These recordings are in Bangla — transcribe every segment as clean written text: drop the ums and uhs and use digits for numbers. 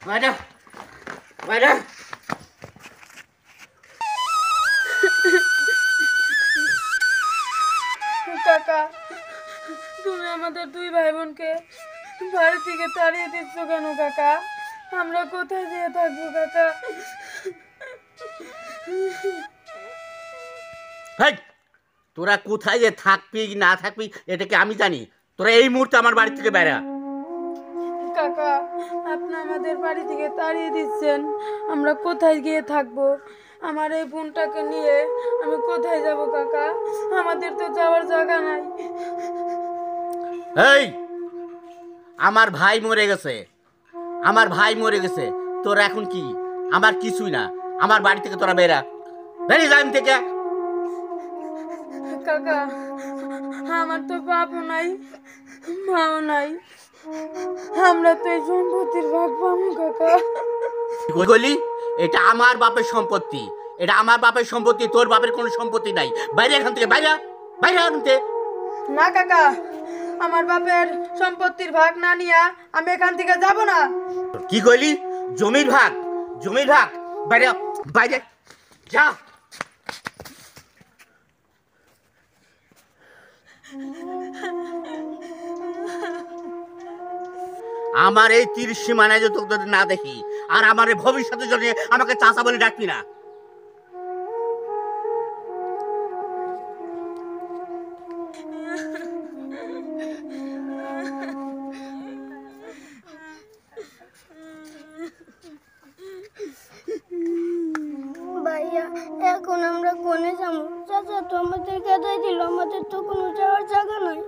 ম্যাডাম ম্যাডাম কাকা, তুমি আমাদের দুই ভাই বোনকে বাড়ি থেকে তাড়িয়ে দিচ্ছ কেন কাকা? আমরা কোথায় যেয়ে থাকবো কাকা? হেই, তোরা কোথায় যে থাকবি না থাকবি এটা কি আমি জানি? তোরা এই মুহূর্তে আমার বাড়ি থেকে বেরা। কাকা, আপনি আমাদের বাড়ি থেকে তাড়িয়ে দিচ্ছেন, আমরা কোথায় গিয়ে থাকবো? আমার এই বোনটাকে নিয়ে আমি কোথায় যাব কাকা? আমাদের তো যাওয়ার জায়গা নাই। এই, আমার ভাই মরে গেছে, আমার ভাই মরে গেছে। তোরা এখন কি? আমার কিছুই না। আমার বাড়ি থেকে তোরা বেরা, বেরিয়ে যা এখান থেকে। কাকা, আমার তো বাপও নাই, মাও নাই, আমরা তো এই সম্পত্তির ভাগ পাবো কাকা। কি বলি? এটা আমার বাপের সম্পত্তি, এটা আমার বাপের সম্পত্তি। তোর বাপের কোনো সম্পত্তি নাই। বাইরে এখান থেকে, বাইরে বাইরে এখান থেকে। না কাকা, আমার বাপের সম্পত্তির ভাগ না নিয়া আমি এখান থেকে যাব না। কি কইলি? জমির ভাগ? জমির ভাগ? বাইরে বাইরে যা। আমার এই 30 সীমানায় যে তোদের না দেখি, আর আমার এই ভবিষ্যতের জন্য আমাকে চাচা বলে ডাকবি না। ভাইয়া, এখন আমরা কোনে যাবো? চাচা তো আমাদের কেদাই দিল, আমাদের তো কোনো যাওয়ার জায়গা নাই।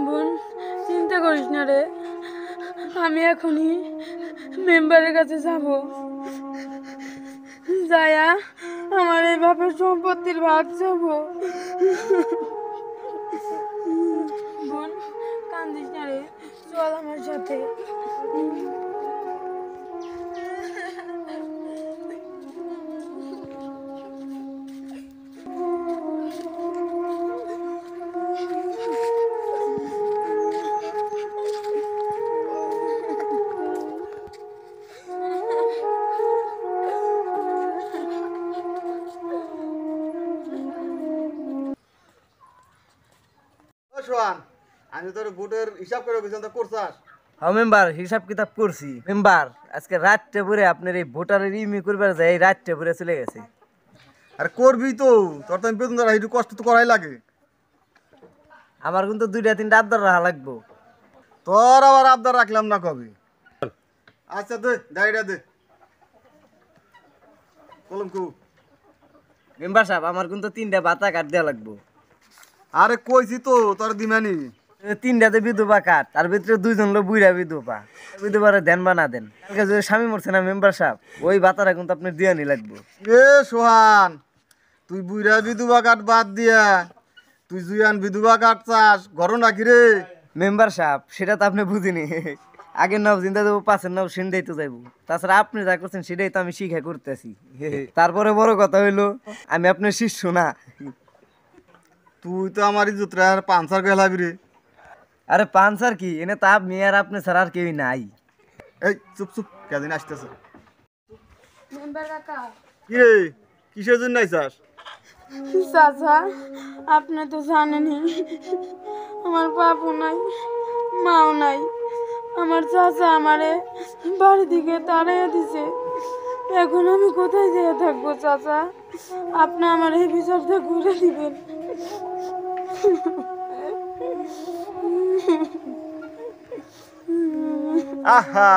বোন, চিন্তা করিস না রে, আমি এখনই মেম্বারের কাছে যাব, যায়া আমার এই বাপের সম্পত্তির ভাগ যাব। বোন, কান্দিস না রে, চল আমার সাথে। সোহান, আমি তোর বুটের হিসাব করে গেছিলাম, তো করছাস? হ্যাঁ মেম্বার, হিসাব কিতাব করছি মেম্বার। আজকে রাতটা পরে আপনার এই ভোটারের ইমি করবার যায়, এই রাতটা পরে চলে গেছে। আর করবি তো, তোর তো আমি বেতন দ্বারা একটু কষ্ট তো করাই লাগে। আমার কিন্তু 2-3টা আবদার রাখা লাগবো। তোর আবার আবদার রাখলাম না কবে? আচ্ছা দে, ডাইরিয়া দে, কলম কু। মেম্বার সাহেব, আমার কিন্তু 3টা বাতা কাট দেওয়া লাগবো। আরে কইছি তো তোর দিমানি। 3টাতে বিধবা কাট, তার ভিতরে 2জন লোক বুইরা বিধবা। বিধবারে দেন বা না দেন, কালকে যদি স্বামী মরছে না মেম্বার সাহেব, ওই বাতারা কিন্তু আপনার দিয়ানি লাগবো। এ সোহান, তুই বুইরা বিধবা কাঠ বাদ দিয়া তুই জুয়ান বিধবা কাঠ চাস, ঘর নাকি রে? মেম্বার সাহেব, সেটা তো আপনি বুঝিনি। আগের নাও চিন্তা দেবো, পাশের নাও সেটাই তো যাইবো। তাছাড়া আপনি যা করছেন সেটাই তো আমি শিখা করতেছি। তারপরে বড় কথা হইলো, আমি আপনার শিষ্য না। তুই তো আমার ইজুতরার পাঞ্চার গেলাবি রে। আরে পাঞ্চার কি, এনে তো আপনি আর আপনি ছাড়া আর কেউই নাই। এই চুপ চুপ, কেদিন আসতেছে? মেম্বার কাকা, কি রে, কিসের জন্য আইসাস? চাচা, আপনি তো জানেনই আমার বাপও নাই, মাও নাই। আমার চাচা আমারে বাড়ি থেকে তাড়িয়ে দিছে, এখন আমি কোথায় যেয়ে থাকবো চাচা? আপনি আমার এই বিচারটা করে দিবেন। আহা,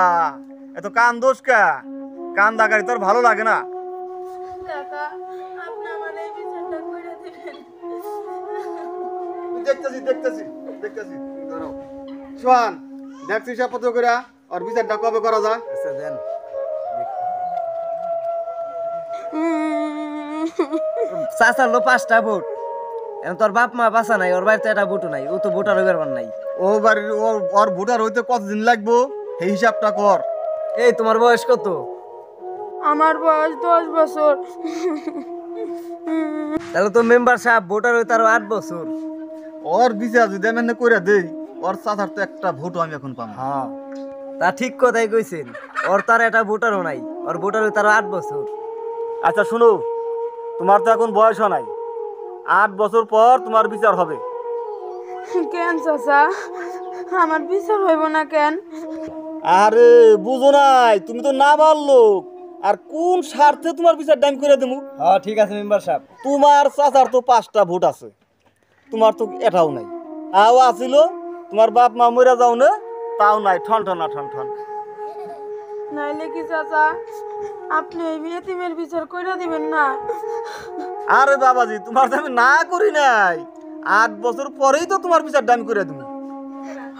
এত কান দোষ কা? কান দাগারি তোর ভালো লাগে না? কাকা, আপনি আমার এই বিচারটা করে দিবেন। দেখতেছি দেখতেছি দেখতেছি, দাঁড়াও। সোহান, দেখছি হিসাবপত্র করে আর বিচারটা কবে করা যায়? আচ্ছা দেন। চাচার লো 5টা ভোট, এখন তোর বাপ মা বাঁচা নাই, ওর বাড়িতে একটা ভোটও নাই, ও তো ভোটার হইবার পার নাই। ও বাড়ির ওর ভোটার হইতে কতদিন লাগবো সেই হিসাবটা কর। এই তোমার বয়স কত? আমার বয়স 10 বছর। তাহলে তো মেম্বার সাহেব ভোটার হইতে আরো 8 বছর। ওর বিচার যদি আমি এনে করে দেই, ওর চাচার তো একটা ভোটও আমি এখন পাবো না। হ্যাঁ তা ঠিক কথাই কইছেন, ওর তার একটা ভোটারও নাই, ওর ভোটার তার 8 বছর। আচ্ছা শুনো, তোমার তো এখন বয়সও নাই, 8 বছর পর তোমার বিচার হবে। কেন চাচা, আমার বিচার হইব না কেন? আরে বুঝো নাই, তুমি তো না পারলো, আর কোন স্বার্থে তোমার বিচার ডাইম করে দেবো? হ্যাঁ ঠিক আছে মেম্বার সাহেব। তোমার চাচার তো 5টা ভোট আছে, তোমার তো এটাও নাই। তাও আছিল, তোমার বাপ মা মরে যাও না, তাও নাই, ঠন ঠনা ঠন ঠন। নাইলে কি চাচা আপনি এই এতিমের বিচার কইরা দিবেন না? আরে বাবাজি, তোমার তো আমি না করি নাই, 8 বছর পরেই তো তোমার বিচার ডাইম করে দেবো।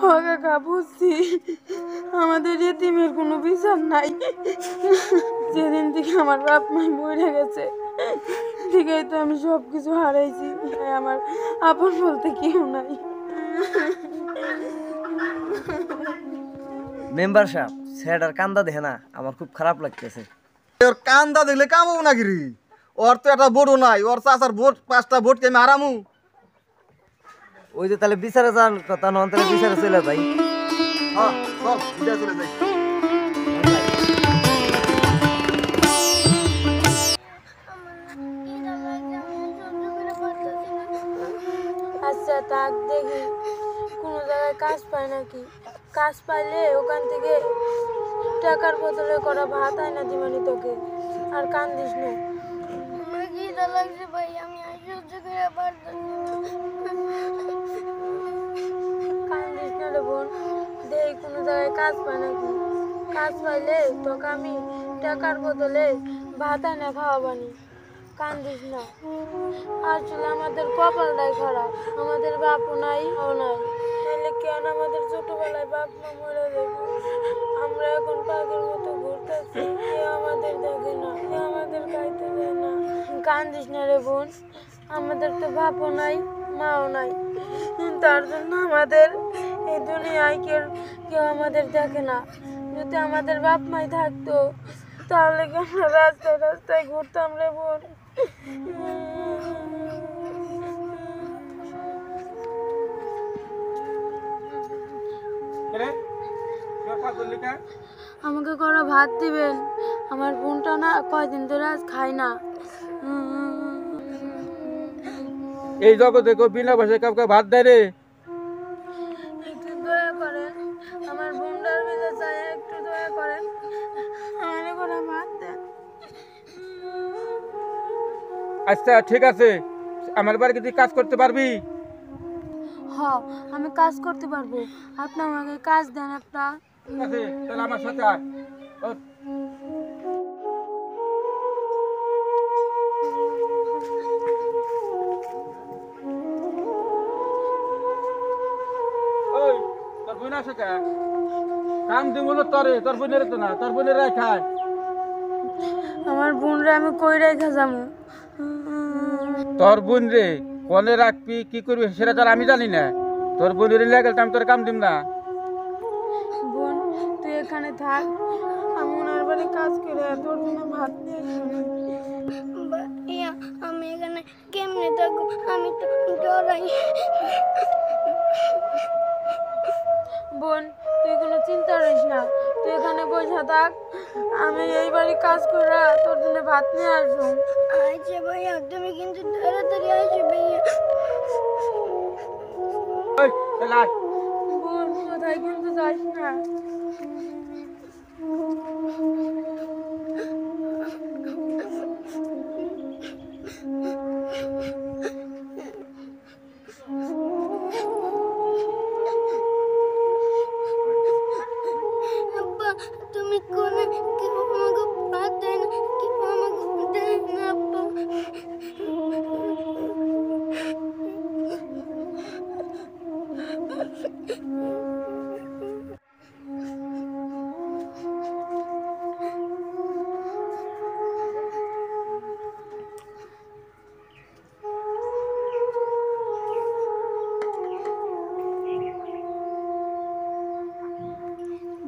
ও কাকা বুঝছি, আমাদের এতিমের কোনো বিচার নাই। যেদিন থেকে আমার বাপ মাই মরে গেছে, ঠিকই তো আমি সব কিছু হারাইছি। তাই আমার আপন বলতে কেউ নাই। মেম্বার সাহেব ছেলেটার কান্দা দেখে না আমার খুব খারাপ লাগতেছে। ওর কান্দা দেখলে কামো নাকি রে? ওর তো একটা ভোটও নাই, ওর চাচার ভোট 5টা ভোট কে আমি হারামু? ওই যে তাহলে বিচারে যান কথা নন, তাহলে বিচারে চলে যাই। হ্যাঁ চল, বিদায় চলে যাই। আচ্ছা তাক দেখি কোনো জায়গায় কাজ পায় নাকি। কাজ পাইলে ওখান থেকে টাকার বদলে করা ভাত আয় না দিমানি তোকে। আর কান্দিস না। আমার খিদা লাগছে ভাই, আমি আর সহ্য করে পারতেছি কান্দিস না রে বোন, দেই কোনো জায়গায় কাজ পায় নাকি। কাজ পাইলে তোকে আমি টাকার বদলে ভাত আয় না খাওয়াবানি। কান্দিস না। আসলে আমাদের কপালটাই খারাপ, আমাদের বাপও নাই ও নাই। তাহলে কেন আমাদের ছোটবেলায় বাপ মা মরে যাবো, আমরা এখন পাগল মতো ঘুরতেছি, কেউ আমাদের দেখে না, কেউ আমাদের খাইতে দেয় না। কান্দিস না রে বোন, আমাদের তো বাপও নাই মাও নাই, তার জন্য আমাদের এই দুনিয়ায় কেউ আমাদের দেখে না। যদি আমাদের বাপ মাই থাকতো তাহলে কি আমরা রাস্তায় রাস্তায় ঘুরতাম রে বোন। আমাকে করা ভাত দিবেন, আমার বোনটা না কয়দিন ধরে আজ খায় না। এই জগতে কেউ বিনা পয়সায় কাউকে ভাত দেয় রে? একটু দয়া করেন, আমার বোনটার বেঁচে চাই, একটু দয়া করেন, আমার করে ভাত দেন। আচ্ছা ঠিক আছে, আমার বাড়িতে তুই কাজ করতে পারবি? হ, আমি কাজ করতে পারবো, আপনি আমাকে কাজ দেন একটা। ঠিক আছে, তাহলে আমার সাথে আয়। ওঠ। ওই তোর বোন আসে কে? কাম দিব না তোরে, তোর বোনের তো না, তোর বোনের খায়। আমার বোনরা আমি কই রেখে যাবো? তোর বোন রে কনে রাখবি, কি করবি সেটা তো আর আমি জানি না। তোর বোনের লেগে আমি তোর কাম দিব না। বোন তুই এখানে থাক, আমি ওনার বাড়ি কাজ করে তোর জন্য ভাত নিয়ে আসবো। ভাইয়া আমি এখানে কেমনে থাকবো, আমি তো ডরাই। বোন তুই কোনো চিন্তা করিস না, তুই এখানে বসে থাক, আমি এই বাড়ি কাজ করে তোর জন্য ভাত নিয়ে আসবো। আচ্ছা ভাইয়া, তুমি কিন্তু তাড়াতাড়ি আসবে ভাইয়া। ওই তাহলে আয়। বোন কোথায় কিন্তু যাস না। আব্বা তুমি কোনে, কেউ আমাকে ভাত দেয় না, কেউ আমাকে দেয় না আব্বা।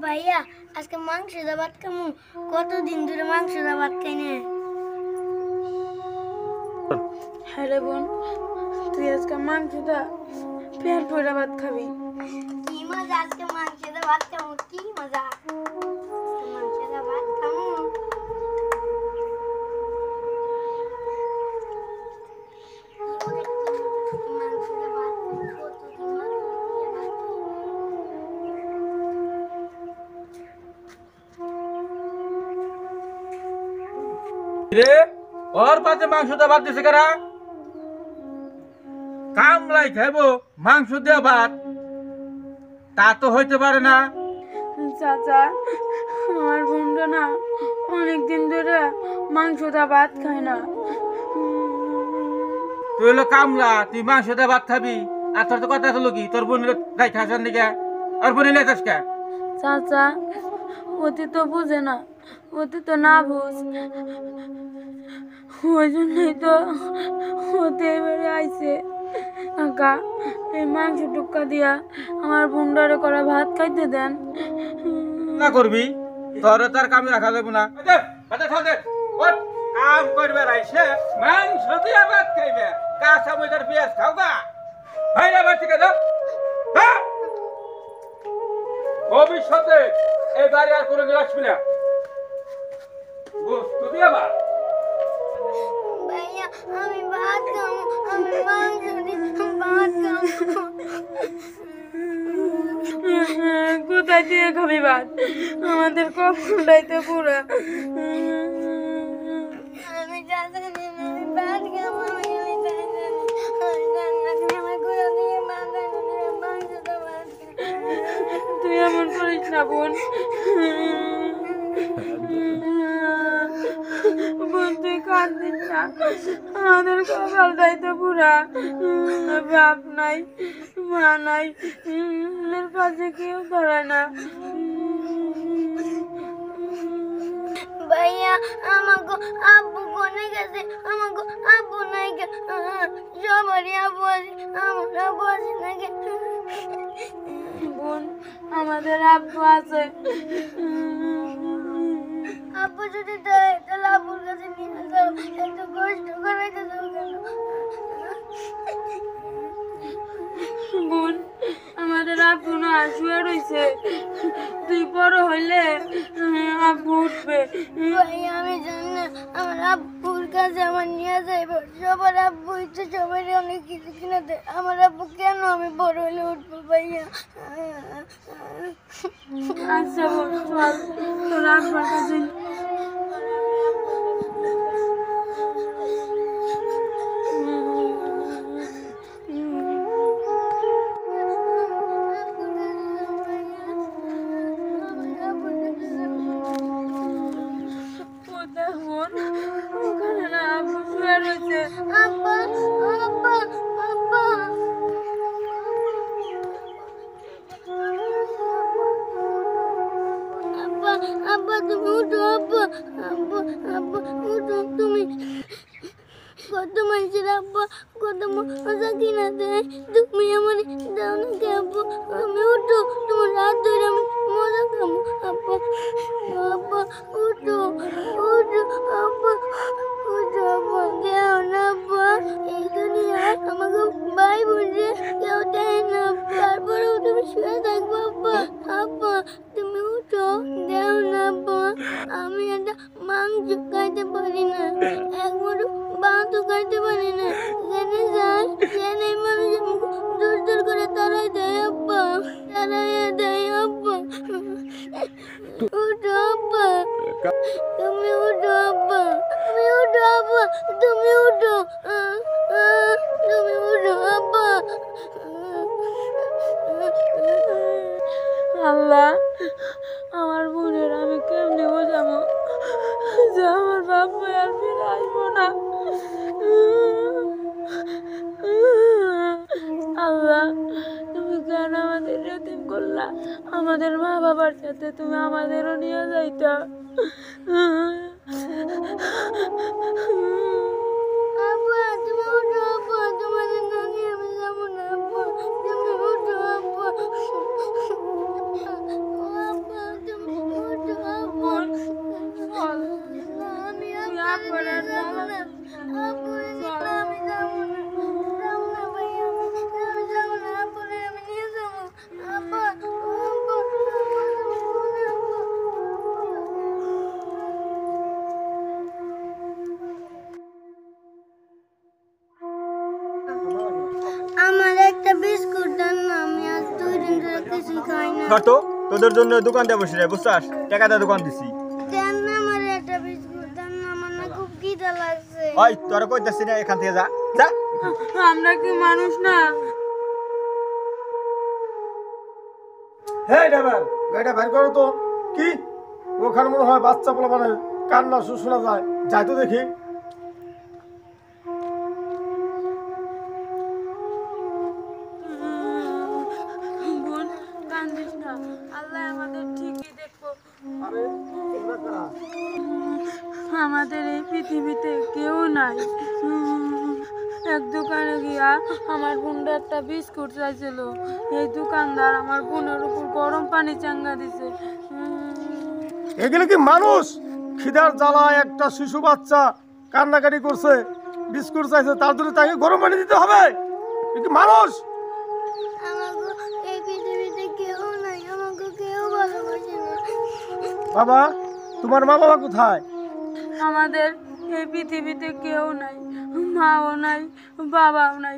ভাইয়া আজকে মাংস দা ভাত খামু, কতদিন ধরে মাংস দা ভাত খাই না। হ্যাঁ রে বোন, তুই আজকে মাংসটা পেট ভরে ভাত খাবি। কি মজা, আজকে মাংস দিয়ে ভাত খাবো, কি মজা, মাংস দিয়ে ভাত খাবো। মাংস দিয়ে ভাত খাবো, কতদিন মাংস দিয়ে ভাত রে ওর পাতে মাংসটা ভাত দিছে কারা? কামলাই খাইবো মাংস দিয়ে ভাত, তা তো হইতে পারে না। চাচা, আমার বোনটা না অনেকদিন ধরে মাংসটা ভাত খায় না। তুই হলো কামলা, তুই মাংস দিয়ে ভাত খাবি, আর তোর তো কথা হলো কি তোর বোন গাই খাসার দিকে আর বোন লেখাস কে? চাচা, অতি তো বুঝে না, অতি তো না বুঝ, ওই জন্যই তো ওতে এবারে আইছে। কাকা, এই মাংস টুক্কা দিয়া আমার বোনটারে করা ভাত খাইতে দেন। না করবি তোর তার কামে রাখা যাবে না। কাম করবে রাইছে মাংস দিয়ে ভাত খাইবে, কাঁচা ময়দার পেঁয়াজ খাও গা ভাইরা বাড়ি থেকে যাও। হ্যাঁ? ভবিষ্যতে এই বাড়ি আর কোনো দিন আসবি না, বস্তু দিয়ে ভাত। ভাইয়া, আমি ভাত খাবো, আমি মাংস দিয়ে ভাত খাবো। কোথায় দিয়ে খাবি ভাত? আমাদের কখনটাই তো পুরা। আমি জানি না, আমি ভাত খাবো, আমি জানি না, আমি জানি না, তুমি আমার ঘুরে দিয়ে ভাত খাবো, মাংস দিয়ে ভাত খাবো। তুই এমন করিস না বোন। বোন, তুই কাঁদিস না, আমাদের কপালটাই তো পুরা। বাপ নাই, মা নাই, এর পাশে কেউ ধরে না। ভাইয়া, আমাকে আব্বু কোনে গেছে, আমাকে আব্বু নাই গে, সবারই আব্বু আছে, আমার আব্বু আছে নাকি? বোন, আমাদের আব্বু আছে। আব্বু যদি দেয় তাহলে আব্বুর কাছে নিয়ে যাও, এত কষ্ট করে যাও কেন? বোন, আমাদের আব্বু না শুয়ে রইছে, তুই বড় হইলে আব্বু উঠবে। ভাইয়া, আমি জানি না, আমার আব্বুর কাছে আমার নিয়ে যাইব, সবার আব্বু ইচ্ছে সবারই অনেক কিছু কিনে দেয়, আমার আব্বু কেন আমি বড় হলে উঠবো ভাইয়া? আচ্ছা বোন, চল তোর আব্বার কাছে। কোথায় বোন? ওখানে না আব্বু শুয়ে রয়েছে। আব্বা, আব্বা, আব্বা। আব্বা, আব্বা, তুমি উঠো, আব্বা, আব্বা, আব্বা, উঠো তুমি। কত মানুষের আব্বা কত মজা কিনা দেয়, তুমি আমার দাও না কে আব্বা? আমি উঠো, তোমার হাত ধরে আমি মজা খাবো। আব্বা, আব্বা, উঠো, উঠো, আব্বা, উঠো, আব্বা, দেও না আব্বা। এই দুনিয়ায় আমাকে ভাই বোনরে কেউ দেয় না, তারপরেও তুমি শুয়ে থাকবো আব্বা। আব্বা, তুমি উঠো, দেও না আব্বা। আমি একটা মাংস খাইতে পারি না, এক মুঠো ভাতও খাইতে পারি না, জেনে যায় জেনে মানুষ আমাকে জোর জোর করে তাড়াই দেয় আব্বা, তাড়াই দেয় আব্বা। উঠো আব্বা, তুমি উঠো আব্বা, তুমি উঠো আব্বা, তুমি উঠো, তুমি উঠো আব্বা। আল্লাহ, আমার বোনের আমি কেমনে বোঝাবো যে আমার বাপ মা আর ফিরে আসবো না। আল্লাহ, তুমি কেন আমাদের এতিম করলা? আমাদের মা বাবার সাথে তুমি আমাদেরও নিয়ে যাইতা। আব্বা, তুমি উঠো আব্বা, তোমাদের না নিয়ে আমি যাবো না আব্বা, তুমি উঠো আব্বা। আব্বা, তুমি উঠো আব্বা। আমি আপনার যাবো না, আপুরে নিয়ে আমি যাবো না, যাবো না ভাইয়া, আমি যাবো না আব্বা। বেশি খাই না। কত তোদের জন্য দোকান দিয়ে বসে রে বুঝছাস টাকা দিয়ে দোকান দিছি দেন না আমার একটা বিস্কুট, দেন না, আমার না খুব খিদা লাগছে। ওই তোরা কইতাছিস না এখান থেকে যা যা আমরা কি মানুষ না? হ্যাঁ ড্রাইভার, গাড়িটা বের করো তো। কি ওখানে মনে হয় বাচ্চা পোলা মানে কান্না শোনা যায়, যাই তো দেখি। বোন কান্দিস না, আল্লাহ আমাদের ঠিকই দেখবো। আরে তোমরা কারা? আমাদের এই পৃথিবীতে কেউ নাই। এক দোকানে গিয়া আমার বোনটা একটা বিস্কুট চাইছিল, এই দোকানদার আমার বোনের উপর গরম পানি চাঙ্গা দিছে। এগুলো কি মানুষ? খিদার জ্বালায় একটা শিশু বাচ্চা কান্নাকাটি করছে, বিস্কুট চাইছে, তার জন্য তাকে গরম পানি দিতে হবে? এ কি মানুষ? আমাকে এই পৃথিবীতে কেউ নাই, আমাকে কেউ ভালোবাসে না। বাবা, তোমার মা বাবা কোথায়? আমাদের এই পৃথিবীতে কেউ নাই, মাও নাই, বাবাও নাই।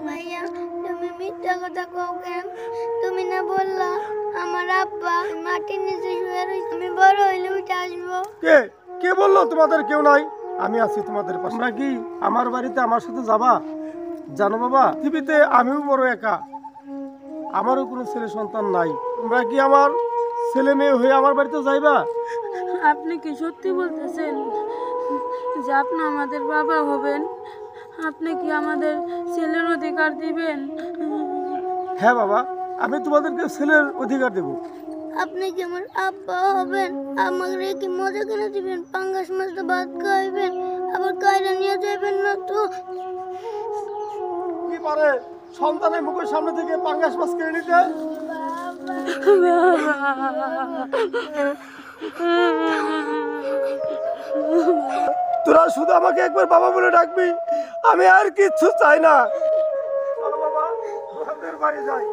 ভাইয়া, তুমি মিথ্যা কথা কও কেন? তুমি না বললা আমার আব্বা মাটির নিচে শুয়ে রয়েছে, আমি বড় হইলে উঠে আসবো। কে কে বললো তোমাদের কেউ নাই? আমি আছি তোমাদের পাশে। তোমরা কি আমার বাড়িতে আমার সাথে যাবা? জানো বাবা, পৃথিবীতে আমিও বড় একা, আমারও কোনো ছেলে সন্তান নাই। তোমরা কি আমার ছেলে মেয়ে হয়ে আমার বাড়িতে যাইবা? আপনি কি সত্যি বলতেছেন যে আপনি আমাদের বাবা হবেন? আপনি কি আমাদের ছেলের অধিকার দিবেন? হ্যাঁ বাবা, আমি তোমাদেরকে ছেলের অধিকার দেব। আপনি কি আমার আব্বা হবেন? আমাকে কি মজা কিনে দিবেন? পাঙ্গাস মাছটা ভাত খাইবেন, আবার কায়রা নিয়ে যাবেন না তো? কি পারে সন্তানের মুখের সামনে থেকে পাঙ্গাস মাছ কিনে নিতে? তোরা শুধু আমাকে একবার বাবা বলে ডাকবি, আমি আর কিচ্ছু চাই না। চলো বাবা, আমাদের বাড়ি যাই।